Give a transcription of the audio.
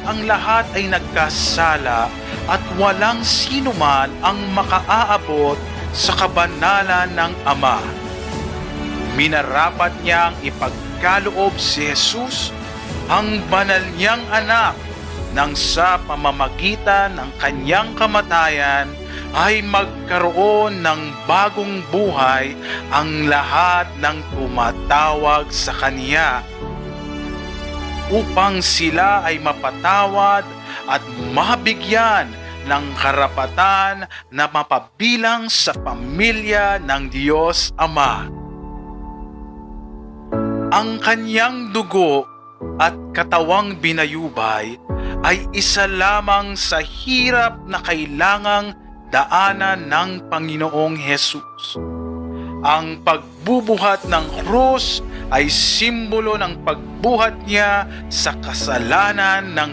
ang lahat ay nagkasala at walang sinuman ang makaaabot sa kabanalan ng Ama. Minarapat niyang ipagkaloob si Jesus, ang banal niyang anak, nang sa pamamagitan ng kanyang kamatayan ay magkaroon ng bagong buhay ang lahat ng tumatawag sa Kanya, upang sila ay mapatawad at mabigyan ng karapatan na mapabilang sa pamilya ng Diyos Ama. Ang Kanyang dugo at katawang binayubay ay isa lamang sa hirap na kailangang daanan ng Panginoong Hesus. Ang pagbubuhat ng krus ay simbolo ng pagbuhat niya sa kasalanan ng